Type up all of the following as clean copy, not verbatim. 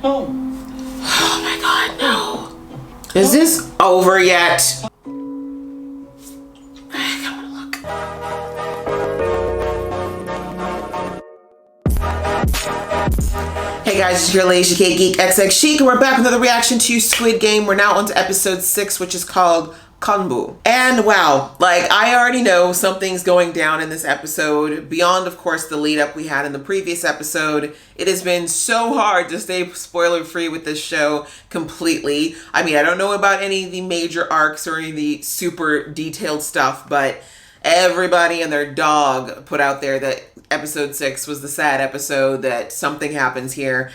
Oh my god, no. Is this over yet? I wanna look. Hey guys, it's your Aisha Geek XX Chic, and we're back with another reaction to Squid Game. We're now on to episode 6, which is called Gganbu. And wow, like I already know something's going down in this episode beyond, of course, the lead up we had in the previous episode. It has been so hard to stay spoiler free with this show completely. I mean, I don't know about any of the major arcs or any of the super detailed stuff, but everybody and their dog put out there that episode 6 was the sad episode, that something happens here.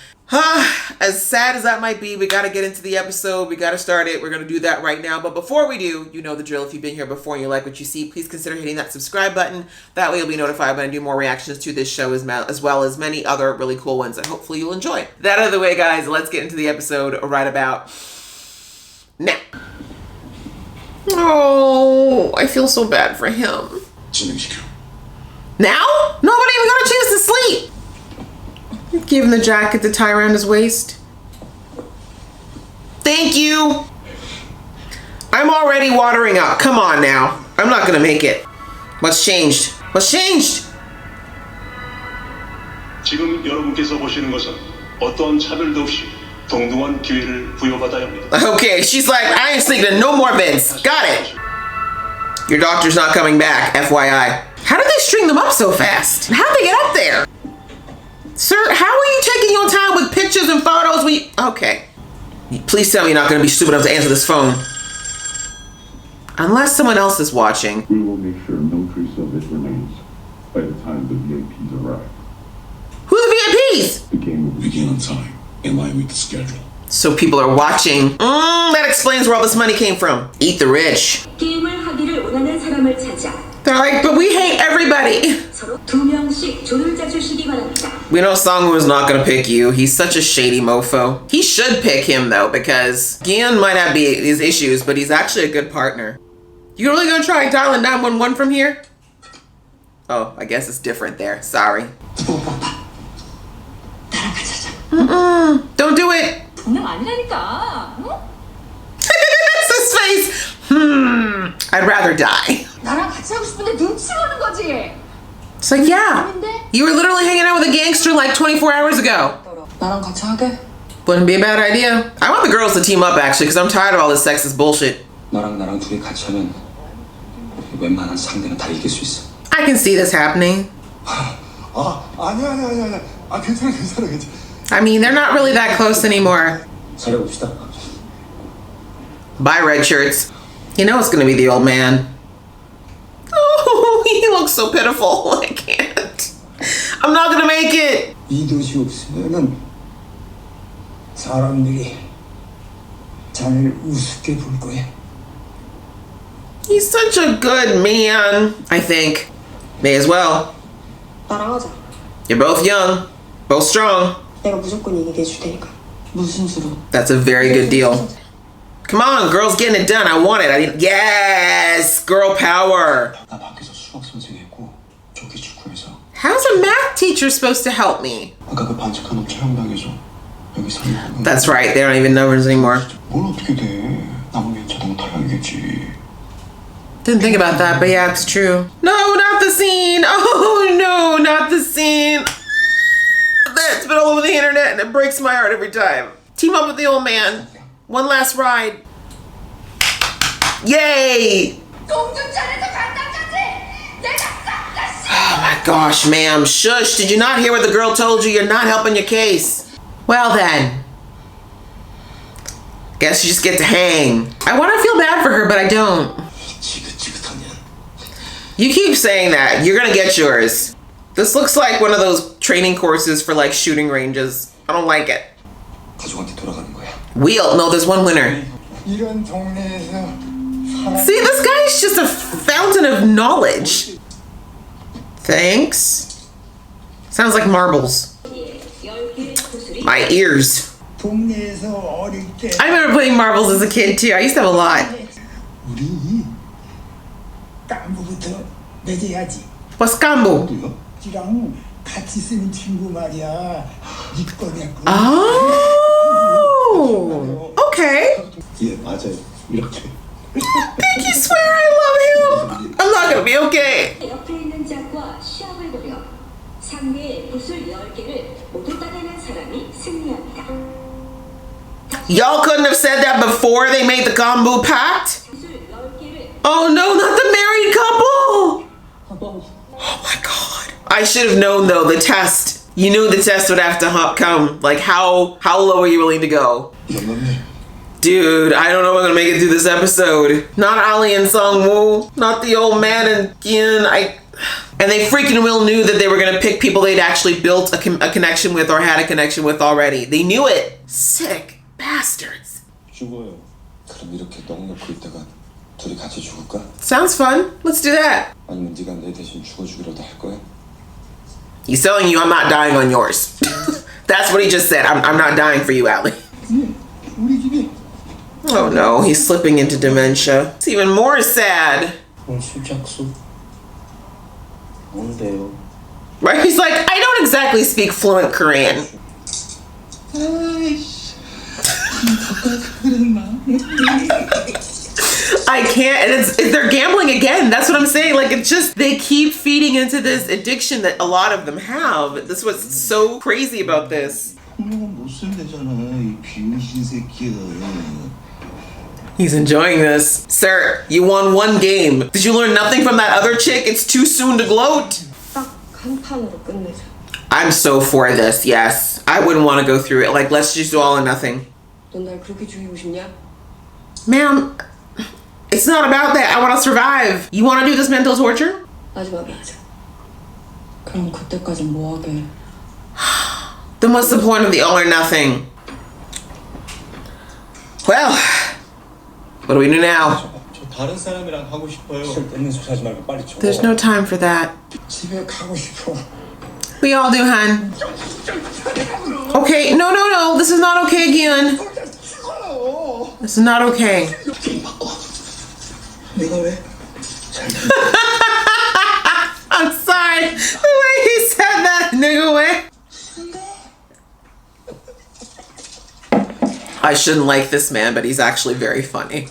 As sad as that might be, we got to get into the episode. We got to start it. We're going to do that right now. But before we do, you know the drill. If you've been here before and you like what you see, please consider hitting that subscribe button. That way you'll be notified when I do more reactions to this show, as well as many other really cool ones that hopefully you'll enjoy. That out of the way, guys, let's get into the episode right about now. Oh, I feel so bad for him. Now? Nobody even got a chance to sleep. Give him the jacket to tie around his waist. Thank you. I'm already watering up. Come on now. I'm not gonna make it. What's changed? What's changed? 지금 여러분께서 보시는 것은 어떠한 차별도 없이 동등한 기회를 부여받아야 합니다. Okay, she's like, I ain't sleeping in no more beds. Got it. Your doctor's not coming back, FYI. How did they string them up so fast? How'd they get up there? Sir, how are you taking your time with pictures and photos? Okay. Please tell me you're not going to be stupid enough to answer this phone. Unless someone else is watching. We will make sure no trace of it remains by the time the VIPs arrive. Who are the VIPs? The game will begin on time, in line with the schedule. So people are watching. That explains where all this money came from. Eat the rich. They're like, but we hate everybody. We know Sangwoo is not gonna pick you. He's such a shady mofo. He should pick him though, because Gian might have his issues, but he's actually a good partner. You really gonna try dialing 911 from here? Oh, I guess it's different there. Sorry. Don't do it. His face. I'd rather die. It's like, yeah, you were literally hanging out with a gangster like 24 hours ago. Wouldn't be a bad idea. I want the girls to team up actually, because I'm tired of all this sexist bullshit. I can see this happening. I mean, they're not really that close anymore. Bye, red shirts. You know it's gonna be the old man. Oh, he looks so pitiful. I can't. I'm not gonna make it. He's such a good man, I think. May as well. You're both young, both strong. That's a very good deal. Come on, girls, getting it done. I want it. Yes, girl power. How's a math teacher supposed to help me? That's right, they don't even know us anymore. Didn't think about that, but yeah, it's true. No, not the scene. Oh no, not the scene. That's been all over the internet and it breaks my heart every time. Team up with the old man. One last ride. Yay! Oh my gosh, ma'am. Shush. Did you not hear what the girl told you? You're not helping your case. Well then. Guess you just get to hang. I want to feel bad for her, but I don't. You keep saying that. You're gonna get yours. This looks like one of those training courses for like shooting ranges. I don't like it. Wheel. No, there's one winner. See, this guy's just a fountain of knowledge. Thanks. Sounds like marbles. My ears. I remember playing marbles as a kid too. I used to have a lot. What's Gganbu? Oh! Y'all couldn't have said that before they made the Gganbu pact? Oh no, not the married couple! Oh my god. I should have known though, the test. You knew the test would have to come. Like how low are you willing to go? Dude, I don't know if I'm gonna make it through this episode. Not Ali and Song-woo, not the old man and Gin. And they freaking well knew that they were gonna pick people they'd actually built a connection with or had a connection with already. They knew it. Sick bastards. 죽어요. 그럼 이렇게 넋놓고 있다가 둘이 같이 죽을까? Sounds fun. Let's do that. 아니면 네가 내 대신 죽어주기라도 할 거야? He's telling you I'm not dying on yours. That's what he just said. I'm not dying for you, Ali. 우리 집에. Oh no, he's slipping into dementia. It's even more sad. 술작소. 뭔데요? Right? He's like, I don't exactly speak fluent Korean. I can't, and they're gambling again. That's what I'm saying. Like, it's just, they keep feeding into this addiction that a lot of them have. That's what's so crazy about this. He's enjoying this. Sir, you won one game. Did you learn nothing from that other chick? It's too soon to gloat. I'm so for this, yes. I wouldn't want to go through it. Like, let's just do all or nothing. Ma'am, it's not about that. I want to survive. You want to do this mental torture? Then what's the point of the all or nothing? Well, what do we do now? There's no time for that. We all do, hun. Okay, no. This is not okay again. This is not okay. I'm sorry. The way he said that, nigga way. I shouldn't like this man, but he's actually very funny.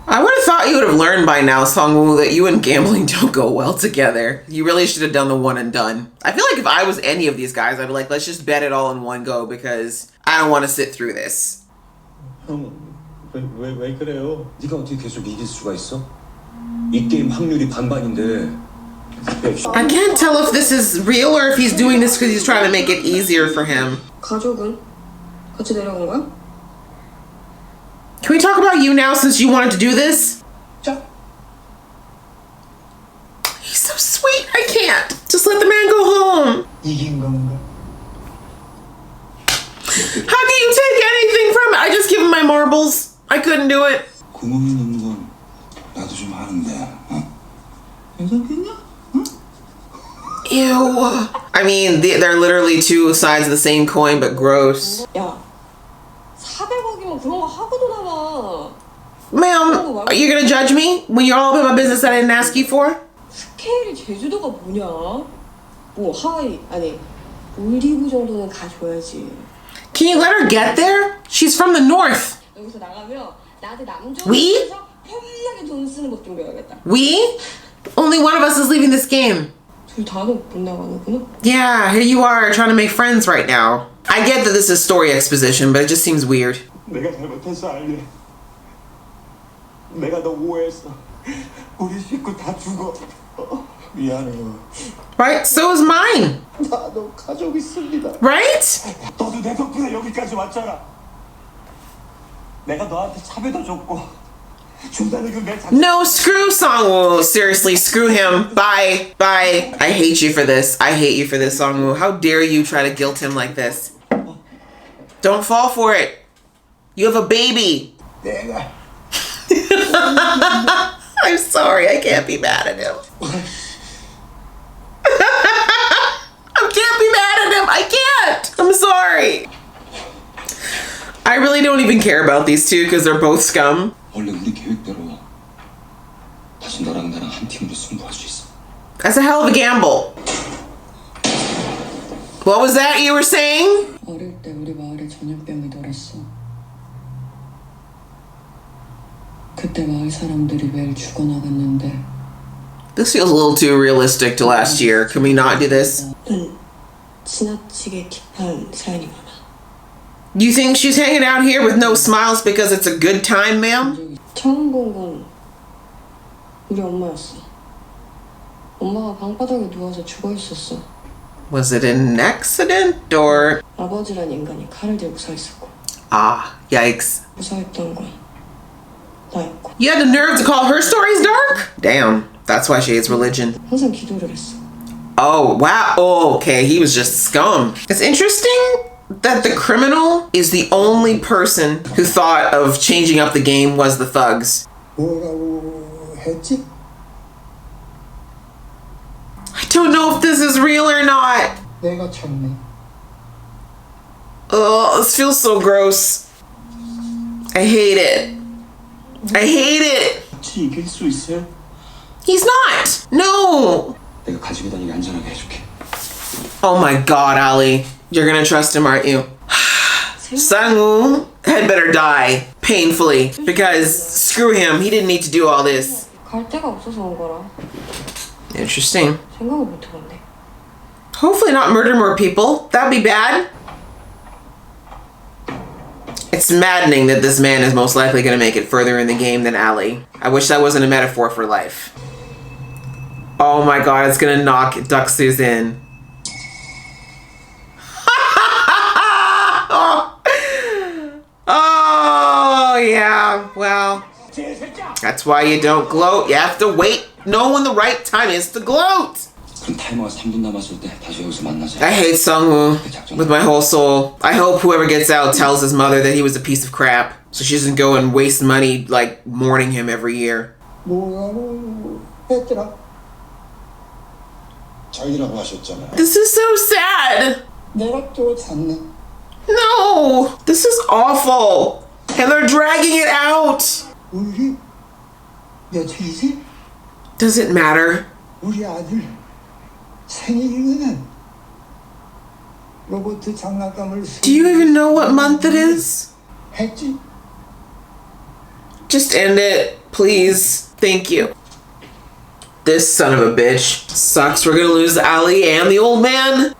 I would have thought you would have learned by now, Song-woo, that you and gambling don't go well together. You really should have done the one and done. I feel like if I was any of these guys, I'd be like, let's just bet it all in one go because I don't want to sit through this. 왜 그래요? 네가 어떻게 계속 이길 수가 있어? 이 게임 확률이 반반인데. I can't tell if this is real or if he's doing this because he's trying to make it easier for him. 가족은 같이 내려간 거야? Can we talk about you now since you wanted to do this? He's so sweet. I can't. Just let the man go home. 이긴 건가? How can you take anything from it? I just give him my marbles. I couldn't do it. 구멍이 있는 건 나도 좀 아는데. 괜찮겠냐? Ew. I mean, they're literally two sides of the same coin, but gross. 야, 400억이면 그런 거 하고도 나와. Ma'am, are you gonna judge me when you're all about my business that I didn't ask you for? 스케일이 제주도가 뭐냐? 뭐 하와이 아니 몰디브 정도는 가줘야지. Can you let her get there? She's from the north. 여기서 나가면 나한테 남쪽 We? 편하게 돈 쓰는 법 좀 배워야겠다. We? Only one of us is leaving this game. 둘 다는 못 나가는구나. Yeah, here you are trying to make friends right now. I get that this is story exposition, but it just seems weird. 내가 잘못했어 알리. 내가 너 오해했어. 우리 식구 다 죽어. 미안해요. Right? So is mine. 나도 가족 있습니다. Right? 너도 내 덕분에 여기까지 왔잖아. 내가 너한테 차별도 줬고. No, screw Song-woo. Seriously, screw him. Bye. Bye. I hate you for this. I hate you for this, Song-woo. How dare you try to guilt him like this? Don't fall for it. You have a baby. I'm sorry. I can't be mad at him. I can't be mad at him. I can't. I'm sorry. I really don't even care about these two because they're both scum. 원래 우리 계획대로 다시 너랑 나랑 한 팀으로 승부할 수 있어. That's a hell of a gamble. What was that you were saying? 어릴 때 우리 마을에 전염병이 돌았어. 그때 마을 사람들이 매일 죽어나갔는데. This feels a little too realistic to last year. Can we not do this? 응. 지나치게 딥한 사연이 많아. You think she's hanging out here with no smiles because it's a good time, ma'am? 처음 본 건 우리 엄마였어. 엄마가 방바닥에 누워서 죽어 있었어. Was it an accident or? 아버지란 인간이 칼을 들고 서 있었고. Ah, yikes. 무서웠던 건 나였고. You had the nerve to call her stories dark? Damn, that's why she hates religion. 항상 기도를 했어. Oh, wow. Oh, okay, he was just scum. It's interesting that the criminal is the only person who thought of changing up the game was the thugs. 뭐라고 했지? I don't know if this is real or not. 내가 참네. Oh, this feels so gross. I hate it. I hate it. 혹시 이길 수 있어요? He's not. No. 내가 가지고 다니게 안전하게 해줄게. Oh my God, Ali. You're gonna trust him, aren't you? Sang-woo had better die painfully because screw him. He didn't need to do all this. 갈 데가 없어서 온 거라. Interesting. 생각을 못 해봤네. Hopefully not murder more people. That'd be bad. It's maddening that this man is most likely going to make it further in the game than Ali. I wish that wasn't a metaphor for life. Oh my God, it's going to knock Duxu's in. Oh, yeah. Well, that's why you don't gloat. You have to wait. Know when the right time is to gloat. 그럼 타이머가 3분 남았을 때 다시 여기서 만나자. I hate Sang-woo with my whole soul. I hope whoever gets out tells his mother that he was a piece of crap, so she doesn't go and waste money like mourning him every year. 뭐라고 했더라? 자기라고 하셨잖아요. This is so sad. 내가 또 잤네. No, this is awful. And they're dragging it out. 우리 며칠이지? Does it matter? 우리 아들 생일이거든. 로봇 장난감을 Do you even know what month it is? 했지? Just end it, please. Thank you. This son of a bitch. Sucks we're gonna lose Ali and the old man.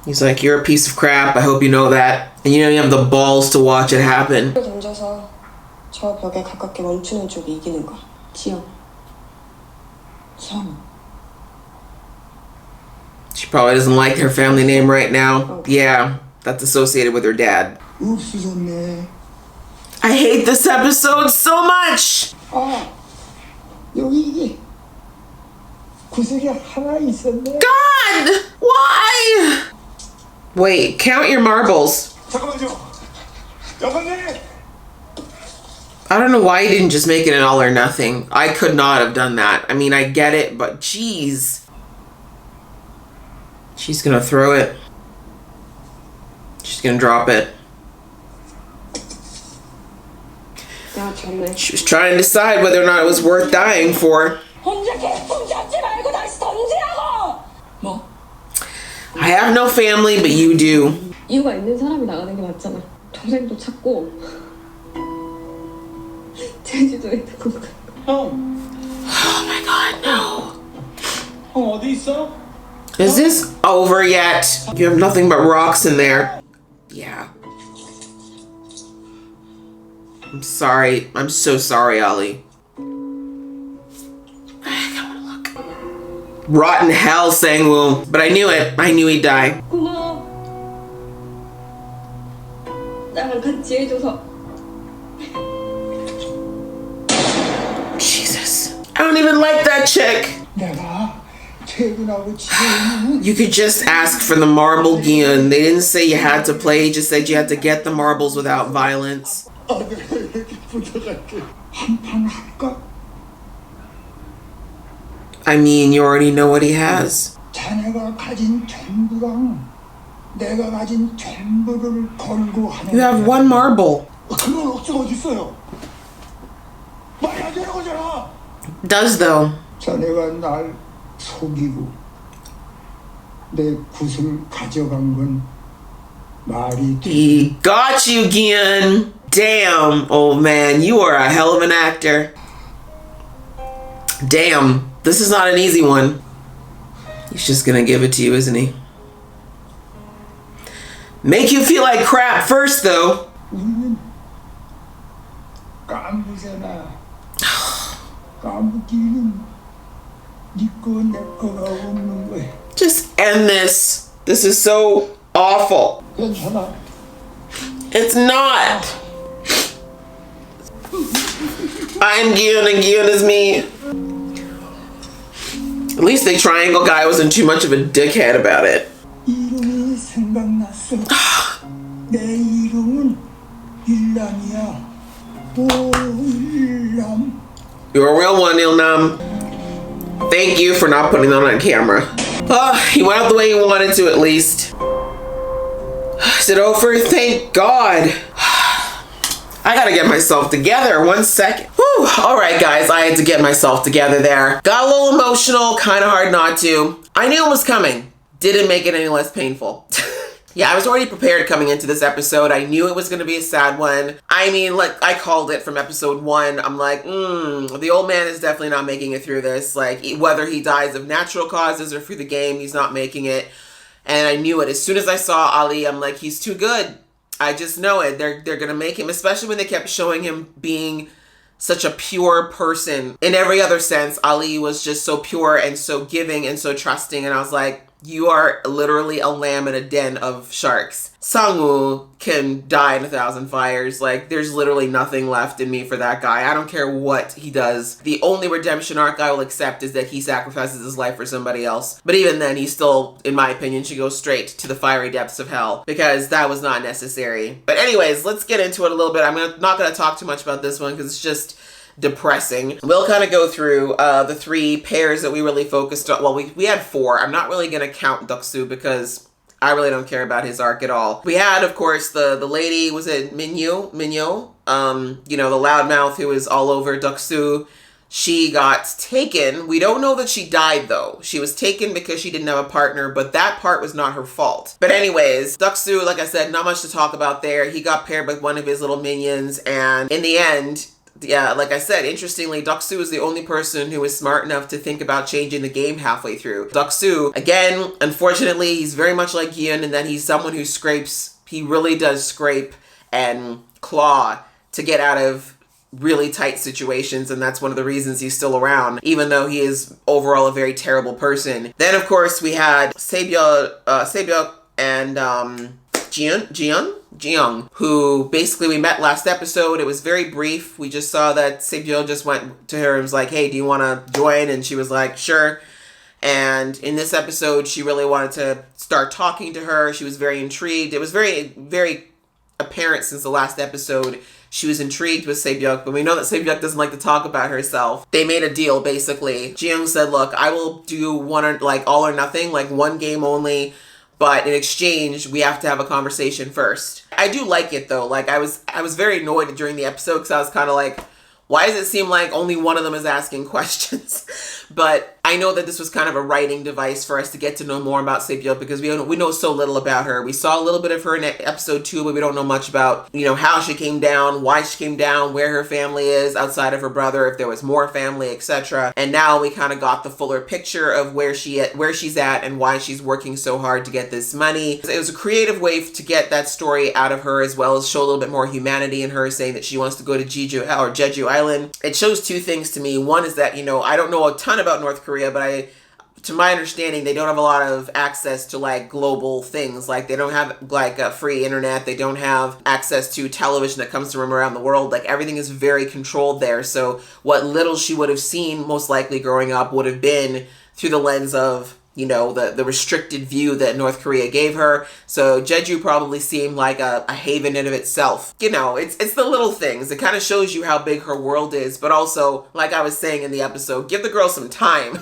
He's like, you're a piece of crap. I hope you know that. And you know you have the balls to watch it happen. 던져서 저 벽에 가깝게 멈추는 쪽이 이기는 거야. 지영. 성. She probably doesn't like her family name right now. Yeah, that's associated with her dad. 없어졌네. I hate this episode so much. 아, 여기 이게 구슬이 하나 있었네. God, why? Wait, count your marbles. 잠깐만요. 여보님. I don't know why you didn't just make it an all or nothing. I could not have done that. I mean, I get it, but geez. She's gonna throw it. She's gonna drop it. 야, 졌네. She was trying to decide whether or not it was worth dying for. 혼자 개꿈 잡지 말고 다시 던지라고! 뭐? I have no family, but you do. 이유가 있는 사람이 나가는 게 맞잖아. 동생도 찾고 제주도에 두고 가. 형, Oh my God, no. 형 어디 있어? Is this over yet? You have nothing but rocks in there. Yeah. I'm sorry. I'm so sorry, Ali. I wanna look. Rotten hell, Sang-woo. But I knew it. I knew he'd die. 고마워. 나랑 같이 해줘서. Jesus. I don't even like that chick. 내가 퇴근하고 집에 오면 You could just ask for the marble gyun. They didn't say you had to play, just said you had to get the marbles without violence. 아들에게 부탁할게. 한판 할까? I mean, you already know what he has. 자네가 가진 전부랑 내가 가진 전부를 걸고 하는. You have one marble. 그런 억지가 어디 있어요? 말이 안 되는 거잖아. Does though. 자네가 날 속이고 내 굿을 가져간 건 말이 돼. He got you, Gian. Damn, old man, you are a hell of an actor. Damn, this is not an easy one. He's just gonna give it to you, isn't he? Make you feel like crap first, though. 우리는 깐부잖아. 깐부끼리는 니꺼 내꺼가 없는 거야. Just end this. This is so awful. 괜찮아. It's not. I'm Gyun and Gyun is me. At least the triangle guy wasn't too much of a dickhead about it. 이름이 생각났어. 내 이름은 일남이야. 오, 일남. You're a real one, Ilnam. Thank you for not putting that on camera. He went out the way he wanted to, at least. Is it over? Thank God. I gotta get myself together. 1 second. Whew. All right, guys. I had to get myself together there. Got a little emotional. Kind of hard not to. I knew it was coming. Didn't make it any less painful. Yeah, I was already prepared coming into this episode. I knew it was going to be a sad one. I mean, like, I called it from episode 1. I'm like, the old man is definitely not making it through this. Like, whether he dies of natural causes or through the game, he's not making it. And I knew it. As soon as I saw Ali, I'm like, he's too good. I just know it. They're going to make him, especially when they kept showing him being such a pure person. In every other sense, Ali was just so pure and so giving and so trusting. And I was like, you are literally a lamb in a den of sharks. Sangwoo can die in 1,000 fires. Like, there's literally nothing left in me for that guy. I don't care what he does. The only redemption arc I will accept is that he sacrifices his life for somebody else. But even then, he still, in my opinion, should go straight to the fiery depths of hell, because that was not necessary. But anyways, let's get into it a little bit. I'm not going to talk too much about this one because it's just depressing. We'll kind of go through the 3 pairs that we really focused on. Well, we had 4. I'm not really going to count Deok-soo because I really don't care about his arc at all. We had, of course, the lady, was it Minyo? You know, the loudmouth who was all over Deok-soo. She got taken. We don't know that she died, though. She was taken because she didn't have a partner, but that part was not her fault. But anyways, Deok-soo, like I said, not much to talk about there. He got paired with one of his little minions, and in the end, yeah, like I said, interestingly, Deok-soo is the only person who was smart enough to think about changing the game halfway through. Deok-soo, again, unfortunately, he's very much like Gyun in that he's someone who scrapes. He really does scrape and claw to get out of really tight situations, and that's one of the reasons he's still around, even though he is overall a very terrible person. Then, of course, we had Sebyuk and Jeong, who basically we met last episode. It was very brief. We just saw that Sebyuk just went to her and was like, hey, do you want to join? And she was like, sure. And in this episode, she really wanted to start talking to her. She was very intrigued. It was very, very apparent since the last episode. She was intrigued with Sebyuk, but we know that Sebyuk doesn't like to talk about herself. They made a deal, basically. Jeong said, look, I will do all or nothing, like 1 game only. But in exchange, we have to have a conversation first. I do like it though. Like I was very annoyed during the episode because I was kind of like, why does it seem like only one of them is asking questions? But I know that this was kind of a writing device for us to get to know more about Sebyuk because we know so little about her. We saw a little bit of her in episode 2, but we don't know much about, you know, how she came down, why she came down, where her family is outside of her brother, if there was more family, etc. And now we kind of got the fuller picture of where she's at and why she's working so hard to get this money. It was a creative way to get that story out of her, as well as show a little bit more humanity in her, saying that she wants to go to Jeju Island. It shows 2 things to me. One is that, you know, I don't know a ton about North Korea, but to my understanding, they don't have a lot of access to like global things. Like they don't have like a free internet. They don't have access to television that comes from around the world. Like everything is very controlled there. So what little she would have seen most likely growing up would have been through the lens of, you know, the restricted view that North Korea gave her. So Jeju probably seemed like a haven in of itself. You know, it's the little things. It kind of shows you how big her world is, but also, like I was saying in the episode, give the girl some time.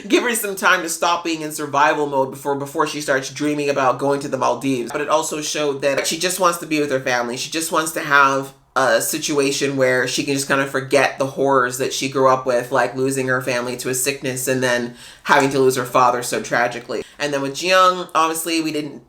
Give her some time to stop being in survival mode before she starts dreaming about going to the Maldives. But it also showed that she just wants to be with her family. She just wants to have a situation where she can just kind of forget the horrors that she grew up with, like losing her family to a sickness and then having to lose her father so tragically. And then with Jiyoung, obviously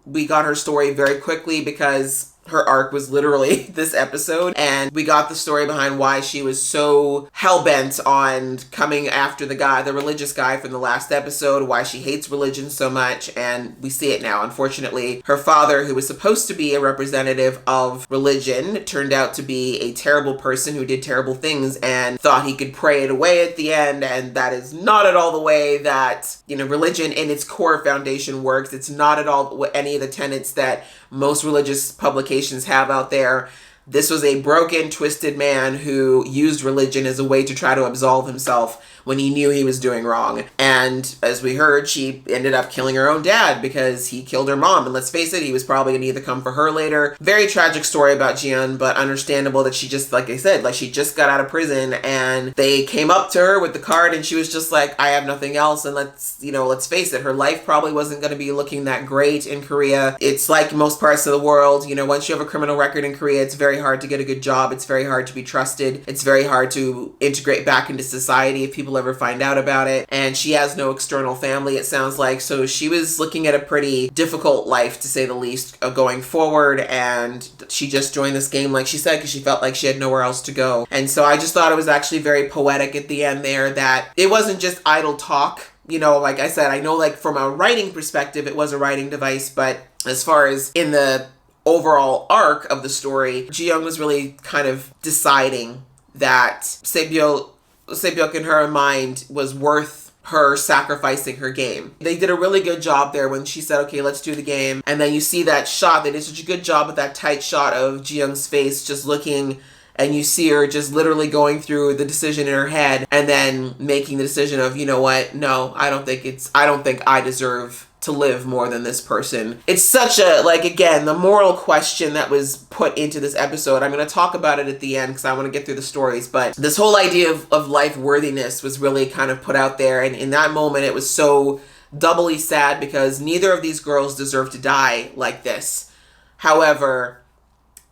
we got her story very quickly because her arc was literally this episode, and we got the story behind why she was so hell-bent on coming after the religious guy from the last episode, why she hates religion so much, and we see it now. Unfortunately, her father, who was supposed to be a representative of religion, turned out to be a terrible person who did terrible things and thought he could pray it away at the end, and that is not at all the way that, religion in its core foundation works. It's not at all any of the tenets that most religious publications have out there. This was a broken, twisted man who used religion as a way to try to absolve himself when he knew he was doing wrong. And as we heard, she ended up killing her own dad because he killed her mom. And let's face it, he was probably going to either come for her later. Very tragic story about Jiyeon, but understandable that she just, like I said, like she just got out of prison and they came up to her with the card and she was just like, I have nothing else. And let's face it, her life probably wasn't going to be looking that great in Korea. It's like most parts of the world, once you have a criminal record in Korea, it's very hard to get a good job. It's very hard to be trusted. It's very hard to integrate back into society if people ever find out about it. And she has no external family, it sounds like. So she was looking at a pretty difficult life, to say the least, going forward. And she just joined this game, like she said, because she felt like she had nowhere else to go. And so I just thought it was actually very poetic at the end there, that it wasn't just idle talk. Like I said, I know like from a writing perspective, it was a writing device, but as far as in the overall arc of the story, Jiyoung was really kind of deciding that Sebyuk in her mind was worth her sacrificing her game. They did a really good job there when she said, okay, let's do the game. And then you see that shot. They did such a good job with that tight shot of Jiyoung's face just looking, and you see her just literally going through the decision in her head and then making the decision of, you know what? No, I don't think I deserve to live more than this person. It's such a, again, the moral question that was put into this episode. I'm going to talk about it at the end because I want to get through the stories, but this whole idea of life worthiness was really kind of put out there. And in that moment, it was so doubly sad because neither of these girls deserve to die like this. However,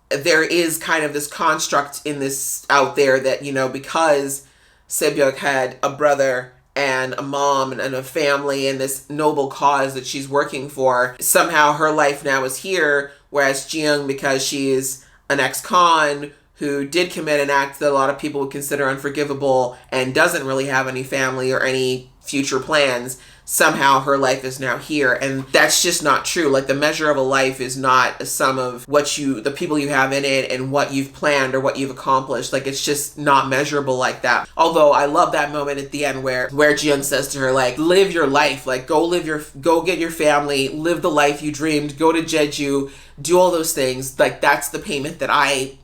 there is kind of this construct in this out there that, because Sebyuk had a brother and a mom and a family and this noble cause that she's working for, somehow her life now is here, whereas Jiyoung, because she's an ex-con who did commit an act that a lot of people would consider unforgivable and doesn't really have any family or any future plans, somehow her life is now here. And that's just not true. Like, the measure of a life is not a sum of the people you have in it and what you've planned or what you've accomplished. Like, it's just not measurable like that. Although I love that moment at the end where Jiyoung says to her, like, live your life, like go get your family, live the life you dreamed, go to Jeju, do all those things. Like, that's the payment that I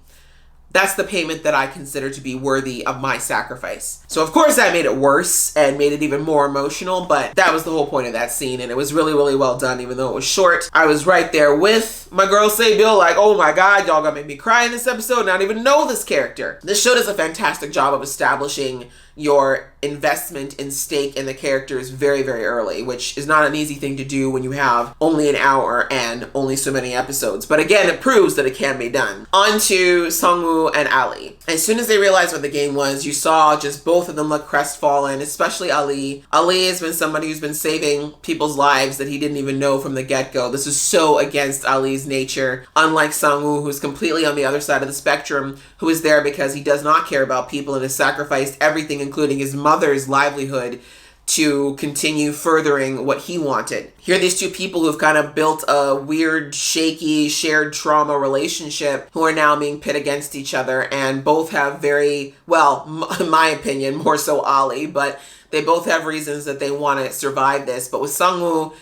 consider to be worthy of my sacrifice. So of course that made it worse and made it even more emotional, but that was the whole point of that scene, and it was really, really well done, even though it was short. I was right there with my girl Sae-Bill, like, oh my god, y'all gonna make me cry in this episode, and I don't even know this character. This show does a fantastic job of establishing your investment and stake in the characters very, very early, which is not an easy thing to do when you have only an hour and only so many episodes. But again, it proves that it can be done. On to Sungwoo and Ali. As soon as they realized what the game was, you saw just both of them look crestfallen, especially Ali. Ali has been somebody who's been saving people's lives that he didn't even know from the get-go. This is so against Ali's nature. Unlike Sungwoo, who's completely on the other side of the spectrum, who is there because he does not care about people and has sacrificed everything, including his mother's livelihood, to continue furthering what he wanted. Here are these two people who've kind of built a weird, shaky, shared trauma relationship who are now being pit against each other, and both have very, well, in my opinion, more so Ali, but they both have reasons that they want to survive this. But with Sungwoo,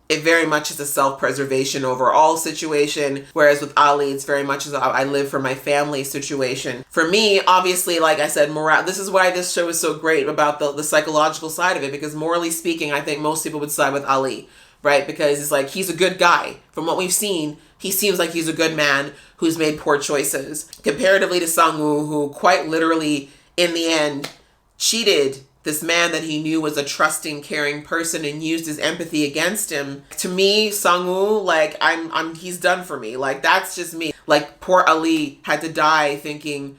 it very much is a self-preservation overall situation, whereas with Ali, it's very much as I live for my family situation. For me, obviously, like I said, this is why this show is so great about the psychological side of it, because morally speaking, I think most people would side with Ali, right? Because it's like, he's a good guy. From what we've seen, he seems like he's a good man who's made poor choices. Comparatively to Sungwoo, who quite literally, in the end, cheated this man that he knew was a trusting, caring person and used his empathy against him. To me, Sungwoo, like, he's done for me. Like, that's just me. Like, poor Ali had to die thinking,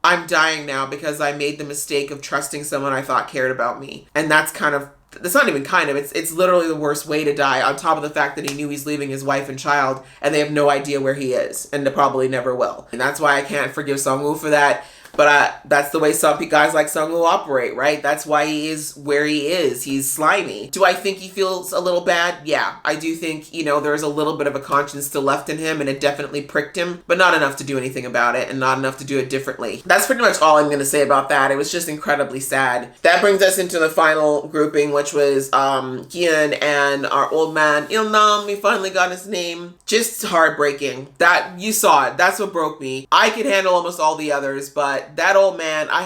I'm dying now because I made the mistake of trusting someone I thought cared about me. And that's kind of It's not even kind of, it's literally the worst way to die, on top of the fact that he knew he's leaving his wife and child and they have no idea where he is, and they probably never will. And that's why I can't forgive Sung-woo for that. But that's the way some guys like Sung-woo operate, right? That's why he is where he is. He's slimy. Do I think he feels a little bad? Yeah, I do think, you know, there's a little bit of a conscience still left in him, and it definitely pricked him, but not enough to do anything about it, and not enough to do it differently. That's pretty much all I'm going to say about that. It was just incredibly sad. That brings us into the final grouping, which was Giun and our old man, Il-nam. We finally got his name. Just heartbreaking. That, you saw it. That's what broke me. I could handle almost all the others, but that old man, I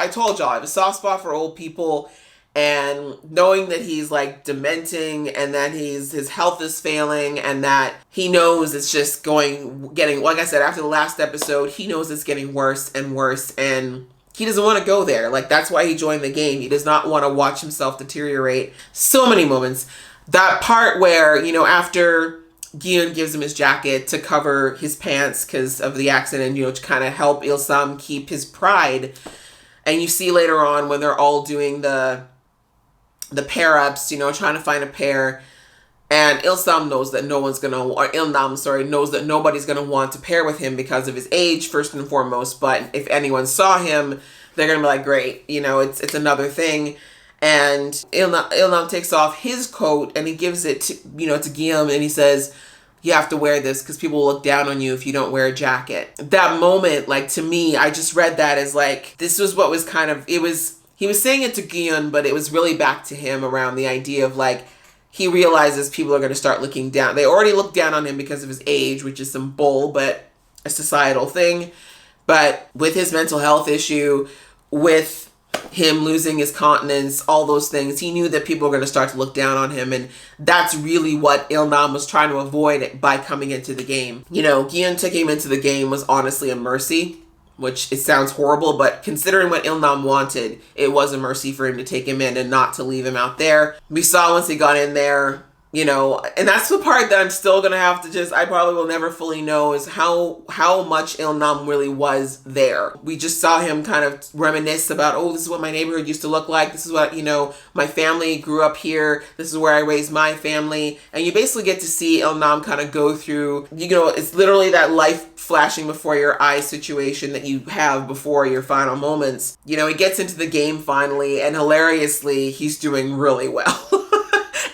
told y'all, I have a soft spot for old people, and knowing that he's like dementing, and that his health is failing, and that he knows it's just getting, like I said, after the last episode, he knows it's getting worse and worse, and he doesn't want to go there. Like, that's why he joined the game. He does not want to watch himself deteriorate. So many moments. That part where, you know, after Giun gives him his jacket to cover his pants because of the accident, you know, to kind of help Il-sam keep his pride. And you see later on when they're all doing the pair-ups, you know, trying to find a pair. And Il-sam knows that knows that nobody's going to want to pair with him because of his age, first and foremost. But if anyone saw him, they're going to be like, great, you know, it's another thing. And Il-nam takes off his coat and he gives it to, you know, to Giun, and he says, you have to wear this because people will look down on you if you don't wear a jacket. That moment, like, to me, I just read that as like, this was what was kind of, he was saying it to Giun, but it was really back to him around the idea of like, he realizes people are going to start looking down. They already look down on him because of his age, which is some bull, but a societal thing. But with his mental health issue, with him losing his continence, all those things, he knew that people were going to start to look down on him, and that's really what Il-nam was trying to avoid by coming into the game. You know, Giun taking him into the game was honestly a mercy, which it sounds horrible, but considering what Il-nam wanted, it was a mercy for him to take him in and not to leave him out there. We saw once he got in there, you know, and that's the part that I'm still going to have to I probably will never fully know, is how much Il-nam really was there. We just saw him kind of reminisce about, oh, this is what my neighborhood used to look like. This is what, you know, my family grew up here. This is where I raised my family. And you basically get to see Il-nam kind of go through, you know, it's literally that life flashing before your eyes situation that you have before your final moments. You know, he gets into the game finally, and hilariously, he's doing really well.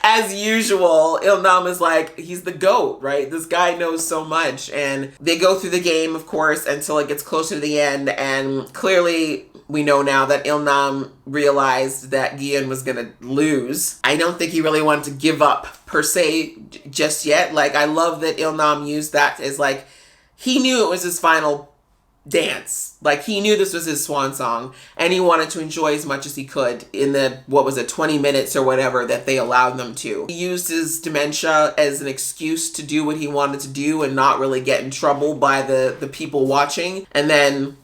As usual, Il-nam is like, he's the GOAT, right? This guy knows so much. And they go through the game, of course, until it gets closer to the end. And clearly, we know now that Il-nam realized that Giun was going to lose. I don't think he really wanted to give up, per se, just yet. Like, I love that Il-nam used that as, like, he knew it was his final dance. Like, he knew this was his swan song, and he wanted to enjoy as much as he could in the, 20 minutes or whatever that they allowed them to. He used his dementia as an excuse to do what he wanted to do and not really get in trouble by the people watching. And then,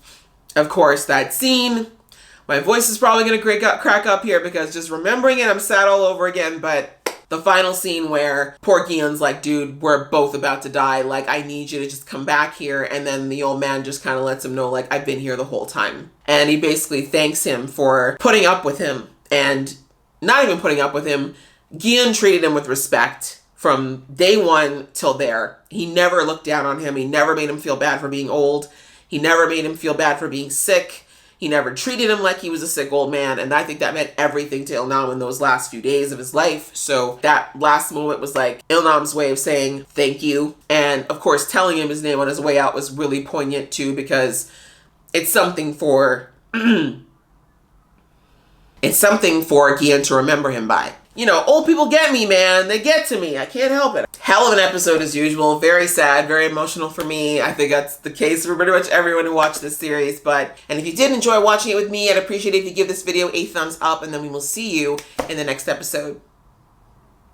of course, that scene, my voice is probably going to crack up here because just remembering it, I'm sad all over again, but the final scene where poor Giun's like, dude, we're both about to die. Like, I need you to just come back here. And then the old man just kind of lets him know, like, I've been here the whole time. And he basically thanks him for putting up with him. And not even putting up with him, Giun treated him with respect from day one till there. He never looked down on him. He never made him feel bad for being old. He never made him feel bad for being sick. He never treated him like he was a sick old man, and I think that meant everything to Il-nam in those last few days of his life. So that last moment was like Il-nam's way of saying thank you. And of course, telling him his name on his way out was really poignant too, because it's something for Giun to remember him by. You know, old people get me, man. They get to me. I can't help it. Hell of an episode as usual. Very sad, very emotional for me. I think that's the case for pretty much everyone who watched this series. And if you did enjoy watching it with me, I'd appreciate it if you give this video a thumbs up, and then we will see you in the next episode.